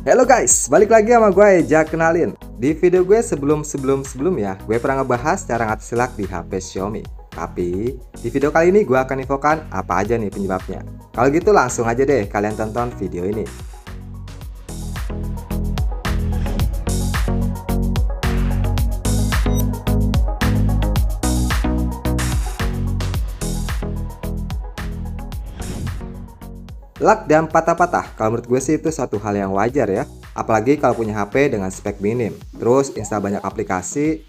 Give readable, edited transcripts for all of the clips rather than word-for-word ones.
Halo guys, balik lagi sama gue Eja. Kenalin, di video gue sebelumnya gue pernah ngebahas cara ngatasi lag di HP Xiaomi. Tapi di video kali ini gue akan infokan apa aja nih penyebabnya. Kalau gitu langsung aja deh kalian tonton video ini. Lag dan patah-patah, kalau menurut gue sih itu suatu hal yang wajar ya. Apalagi kalau punya HP dengan spek minim, terus install banyak aplikasi,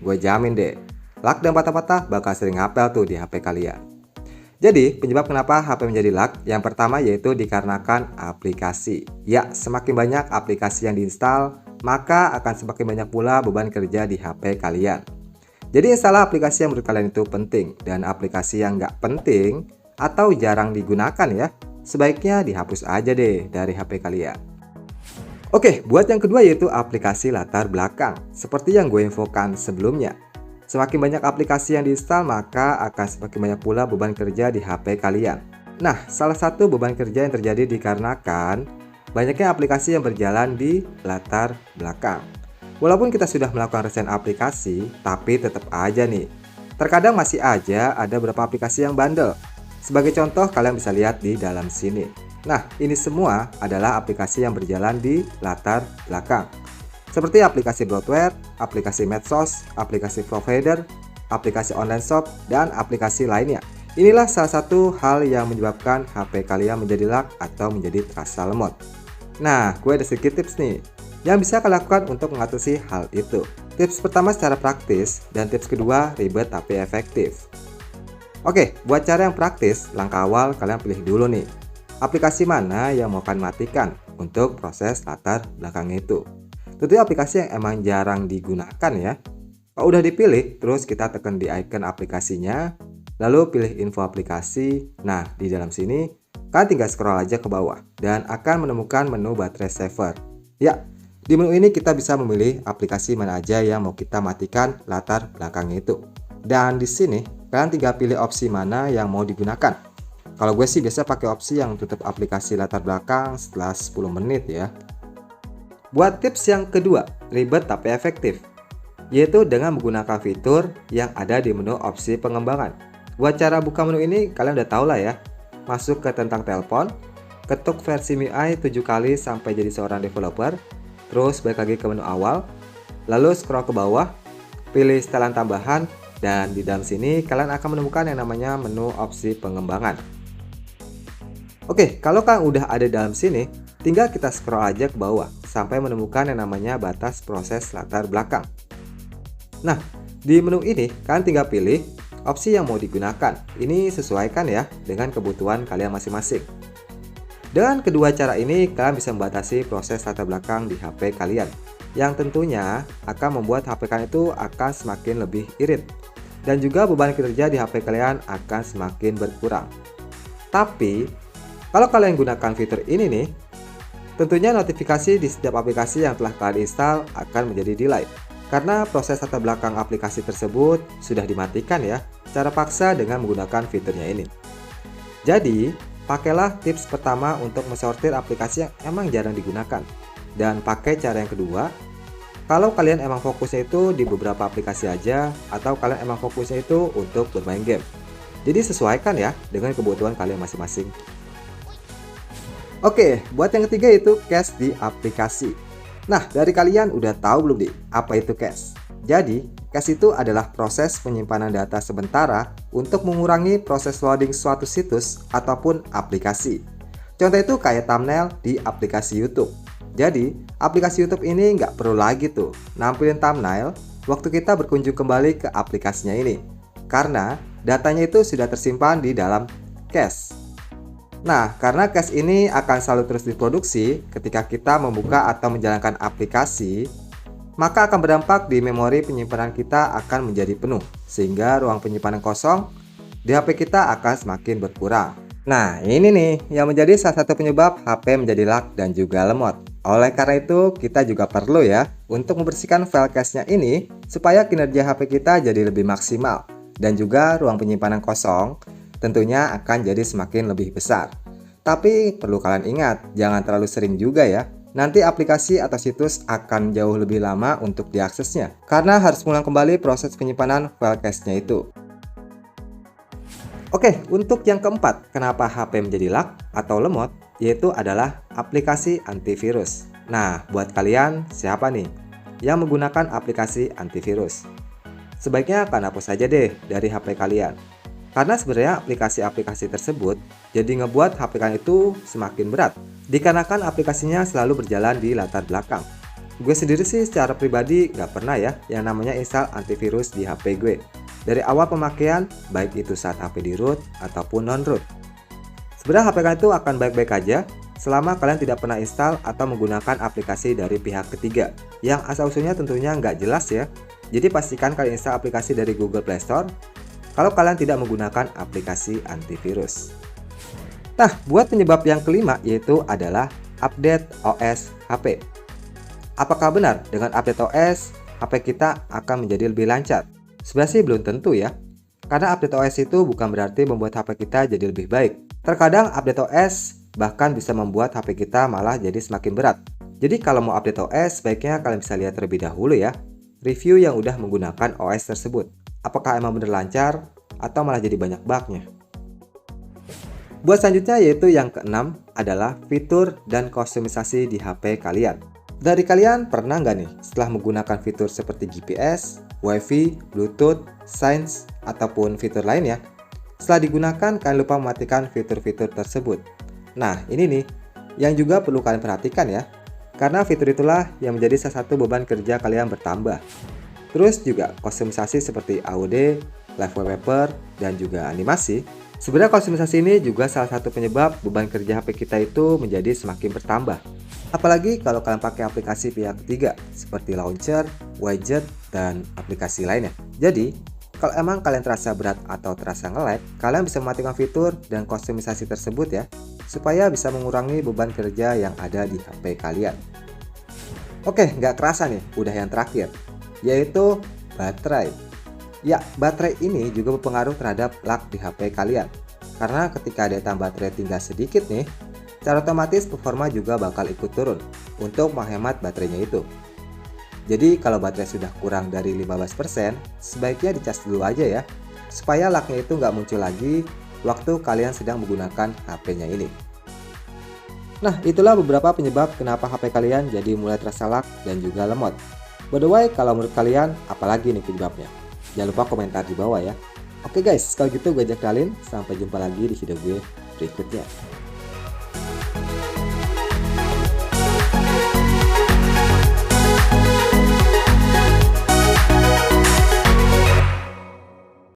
gue jamin deh, lag dan patah-patah bakal sering ngapel tuh di HP kalian. Jadi, penyebab kenapa HP menjadi lag, yang pertama yaitu dikarenakan aplikasi. Ya, semakin banyak aplikasi yang diinstal, maka akan semakin banyak pula beban kerja di HP kalian. Jadi, install aplikasi yang menurut kalian itu penting, dan aplikasi yang nggak penting, atau jarang digunakan ya, sebaiknya dihapus aja deh dari HP kalian. Oke, buat yang kedua yaitu aplikasi latar belakang. Seperti yang gue infokan sebelumnya, semakin banyak aplikasi yang diinstal maka akan semakin banyak pula beban kerja di HP kalian. Nah, salah satu beban kerja yang terjadi dikarenakan banyaknya aplikasi yang berjalan di latar belakang. Walaupun kita sudah melakukan reset aplikasi, tapi tetap aja nih, terkadang masih aja ada beberapa aplikasi yang bandel. Sebagai contoh, kalian bisa lihat di dalam sini. Nah, ini semua adalah aplikasi yang berjalan di latar belakang. Seperti aplikasi bloatware, aplikasi medsos, aplikasi provider, aplikasi online shop, dan aplikasi lainnya. Inilah salah satu hal yang menyebabkan HP kalian menjadi lag atau menjadi terasa lemot. Nah, gue ada sedikit tips nih yang bisa kalian lakukan untuk mengatasi hal itu. Tips pertama secara praktis, dan tips kedua ribet tapi efektif. Oke, buat cara yang praktis, langkah awal kalian pilih dulu nih, aplikasi mana yang mau kalian matikan untuk proses latar belakang itu. Tentunya aplikasi yang emang jarang digunakan ya. Kalau udah dipilih, terus kita tekan di icon aplikasinya, lalu pilih info aplikasi. Nah, di dalam sini, kalian tinggal scroll aja ke bawah, dan akan menemukan menu baterai saver. Ya, di menu ini kita bisa memilih aplikasi mana aja yang mau kita matikan latar belakangnya itu. Dan di sini, kalian tinggal pilih opsi mana yang mau digunakan. Kalau gue sih biasa pakai opsi yang tutup aplikasi latar belakang setelah 10 menit ya. Buat tips yang kedua, ribet tapi efektif, yaitu dengan menggunakan fitur yang ada di menu opsi pengembangan. Buat cara buka menu ini kalian udah tau lah ya. Masuk ke tentang telepon, ketuk versi MIUI 7 kali sampai jadi seorang developer, terus balik lagi ke menu awal, lalu scroll ke bawah, pilih setelan tambahan. Dan di dalam sini kalian akan menemukan yang namanya menu opsi pengembangan. Oke, kalau kalian udah ada dalam sini, tinggal kita scroll aja ke bawah sampai menemukan yang namanya batas proses latar belakang. Nah, di menu ini kalian tinggal pilih opsi yang mau digunakan. Ini sesuaikan ya dengan kebutuhan kalian masing-masing. Dengan kedua cara ini kalian bisa membatasi proses latar belakang di HP kalian, yang tentunya akan membuat HP kalian itu akan semakin lebih irit. Dan juga beban kerja di HP kalian akan semakin berkurang. Tapi, kalau kalian gunakan fitur ini nih, tentunya notifikasi di setiap aplikasi yang telah kalian install akan menjadi delay. Karena proses latar belakang aplikasi tersebut sudah dimatikan ya, secara paksa dengan menggunakan fiturnya ini. Jadi, pakailah tips pertama untuk mensortir aplikasi yang emang jarang digunakan. Dan pakai cara yang kedua, kalau kalian emang fokusnya itu di beberapa aplikasi aja, atau kalian emang fokusnya itu untuk bermain game. Jadi sesuaikan ya dengan kebutuhan kalian masing-masing. Oke, buat yang ketiga itu cache di aplikasi. Nah, dari kalian udah tahu belum nih apa itu cache? Jadi, cache itu adalah proses penyimpanan data sementara untuk mengurangi proses loading suatu situs ataupun aplikasi. Contoh itu kayak thumbnail di aplikasi YouTube. Jadi, aplikasi YouTube ini nggak perlu lagi tuh nampilin thumbnail waktu kita berkunjung kembali ke aplikasinya ini, karena datanya itu sudah tersimpan di dalam cache. Nah, karena cache ini akan selalu terus diproduksi ketika kita membuka atau menjalankan aplikasi, maka akan berdampak di memori penyimpanan kita akan menjadi penuh, sehingga ruang penyimpanan kosong di HP kita akan semakin berkurang. Nah, ini nih yang menjadi salah satu penyebab HP menjadi lag dan juga lemot. Oleh karena itu, kita juga perlu ya untuk membersihkan file cache-nya ini supaya kinerja HP kita jadi lebih maksimal. Dan juga ruang penyimpanan kosong tentunya akan jadi semakin lebih besar. Tapi perlu kalian ingat, jangan terlalu sering juga ya. nanti aplikasi atau situs akan jauh lebih lama untuk diaksesnya, karena harus mengulang kembali proses penyimpanan file cache-nya itu. Oke, untuk yang keempat, kenapa HP menjadi lock atau lemot, yaitu adalah aplikasi antivirus. Nah, buat kalian, siapa nih yang menggunakan aplikasi antivirus? Sebaiknya kalian hapus saja deh dari HP kalian. Karena sebenarnya aplikasi-aplikasi tersebut jadi ngebuat HP kalian itu semakin berat, dikarenakan aplikasinya selalu berjalan di latar belakang. Gue sendiri sih secara pribadi gak pernah ya yang namanya install antivirus di HP gue. Dari awal pemakaian, baik itu saat HP di root ataupun non-root. Sebenarnya HP kalian itu akan baik-baik aja selama kalian tidak pernah install atau menggunakan aplikasi dari pihak ketiga yang asal-usulnya tentunya nggak jelas ya. Jadi pastikan kalian install aplikasi dari Google Play Store kalau kalian tidak menggunakan aplikasi antivirus. Nah, buat penyebab yang kelima yaitu adalah update OS HP. Apakah benar dengan update OS, HP kita akan menjadi lebih lancar? Sebenarnya sih belum tentu ya. Karena update OS itu bukan berarti membuat HP kita jadi lebih baik. Terkadang update OS bahkan bisa membuat HP kita malah jadi semakin berat. Jadi kalau mau update OS, sebaiknya kalian bisa lihat terlebih dahulu ya review yang udah menggunakan OS tersebut. Apakah emang bener lancar atau malah jadi banyak bugnya? Buat selanjutnya yaitu yang keenam adalah fitur dan kustomisasi di HP kalian. Dari kalian pernah nggak nih setelah menggunakan fitur seperti GPS, WiFi, Bluetooth, Signs, ataupun fitur lainnya, setelah digunakan kalian lupa mematikan fitur-fitur tersebut. Nah ini nih yang juga perlu kalian perhatikan ya, karena fitur itulah yang menjadi salah satu beban kerja kalian bertambah. Terus juga kustomisasi seperti AOD, live wallpaper, dan juga animasi. Sebenarnya kustomisasi ini juga salah satu penyebab beban kerja HP kita itu menjadi semakin bertambah. Apalagi kalau kalian pakai aplikasi pihak ketiga seperti launcher, widget, dan aplikasi lainnya. Jadi, kalau emang kalian terasa berat atau terasa nge-lag, kalian bisa mematikan fitur dan kustomisasi tersebut ya, supaya bisa mengurangi beban kerja yang ada di HP kalian. Oke, nggak kerasa nih, udah yang terakhir, yaitu baterai. Ya, baterai ini juga berpengaruh terhadap lag di HP kalian. Karena ketika daya tahan baterai tinggal sedikit nih, secara otomatis performa juga bakal ikut turun untuk menghemat baterainya itu. Jadi kalau baterai sudah kurang dari 15%, sebaiknya dicas dulu aja ya, supaya lagnya itu nggak muncul lagi waktu kalian sedang menggunakan HP-nya ini. Nah, itulah beberapa penyebab kenapa HP kalian jadi mulai terasa lag dan juga lemot. By the way, kalau menurut kalian, apalagi nih penyebabnya? Jangan lupa komentar di bawah ya. Oke guys, kalau gitu gue ajak kalian, sampai jumpa lagi di video gue berikutnya.